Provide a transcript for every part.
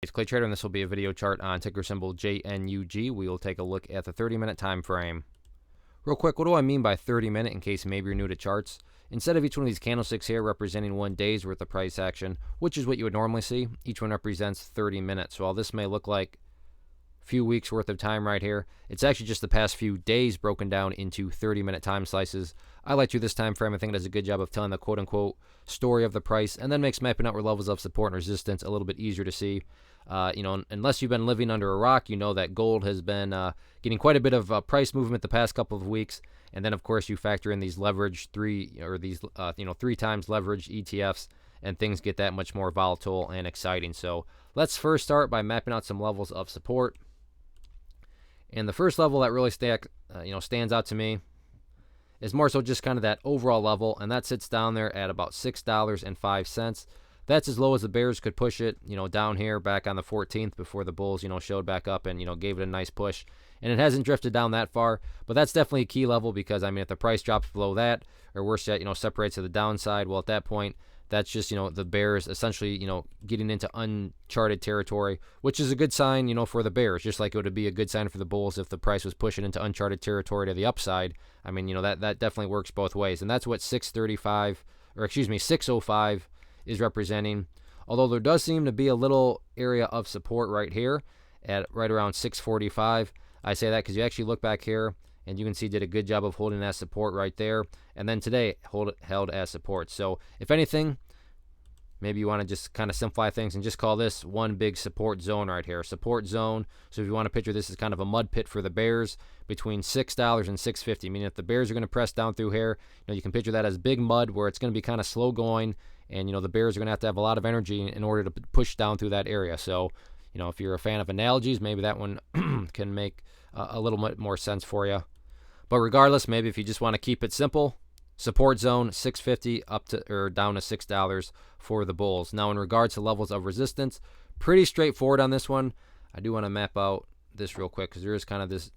It's Clay Trader, and this will be a video chart on ticker symbol JNUG. We will take a look at the 30-minute time frame. Real quick, what do I mean by 30-minute in case maybe you're new to charts? Instead of each one of these candlesticks here representing 1 day's worth of price action, which is what you would normally see, each one represents 30 minutes. So while this may look like a few weeks worth of time right here, it's actually just the past few days broken down into 30-minute time slices. I like to this time frame. I think it does a good job of telling the quote-unquote story of the price, and then makes mapping out where levels of support and resistance a little bit easier to see. Unless you've been living under a rock, you know that gold has been getting quite a bit of price movement the past couple of weeks. And then, of course, you factor in these leverage three times leverage ETFs, and things get that much more volatile and exciting. So let's first start by mapping out some levels of support. And the first level that really stands out to me is more so just kind of that overall level, and that sits down there at about $6.05. That's as low as the bears could push it, down here back on the 14th before the bulls, showed back up and, gave it a nice push. And it hasn't drifted down that far, but that's definitely a key level because, if the price drops below that, or worse yet, separates to the downside, well, at that point, that's just, the bears essentially, getting into uncharted territory, which is a good sign, for the bears, just like it would be a good sign for the bulls if the price was pushing into uncharted territory to the upside. That definitely works both ways. And that's what 605 is representing, although there does seem to be a little area of support right here at right around 645. I say that because you actually look back here and you can see did a good job of holding that support right there, and then today held as support. So if anything, maybe you want to just kind of simplify things and just call this one big support zone right here, support zone. So if you want to picture this as kind of a mud pit for the bears between $6 and $6.50, meaning if the bears are going to press down through here, you can picture that as big mud where it's going to be kind of slow going, and the bears are going to have a lot of energy in order to push down through that area. So if you're a fan of analogies, maybe that one can make a little bit more sense for you. But regardless, maybe if you just want to keep it simple, support zone $6.50 up to or down to $6 for the bulls. Now in regards to levels of resistance, pretty straightforward on this one. I do want to map out this real quick because there is kind of this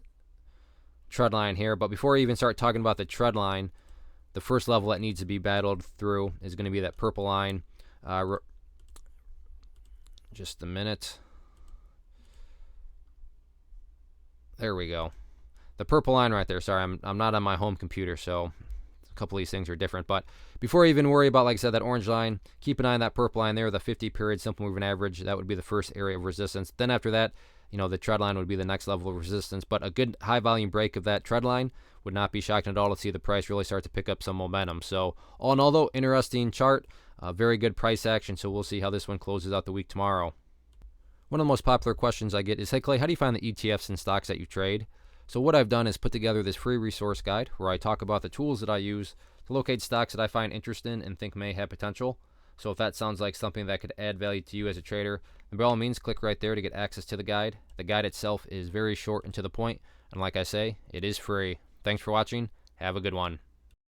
trend line here. But before I even start talking about the trend line, the first level that needs to be battled through is going to be that purple line. Just a minute. There we go. The purple line right there. Sorry, I'm not on my home computer, so a couple of these things are different. But before I even worry about, like I said, that orange line, keep an eye on that purple line there, the 50-period simple moving average. That would be the first area of resistance. Then after that, the trend line would be the next level of resistance. But a good high volume break of that trend line would not be shocking at all to see the price really start to pick up some momentum. So all in all, though, interesting chart, very good price action. So we'll see how this one closes out the week tomorrow. One of the most popular questions I get is, hey Clay, how do you find the ETFs and stocks that you trade? So what I've done is put together this free resource guide where I talk about the tools that I use to locate stocks that I find interesting and think may have potential. So if that sounds like something that could add value to you as a trader, then by all means click right there to get access to the guide. The guide itself is very short and to the point, and like I say, it is free. Thanks for watching. Have a good one.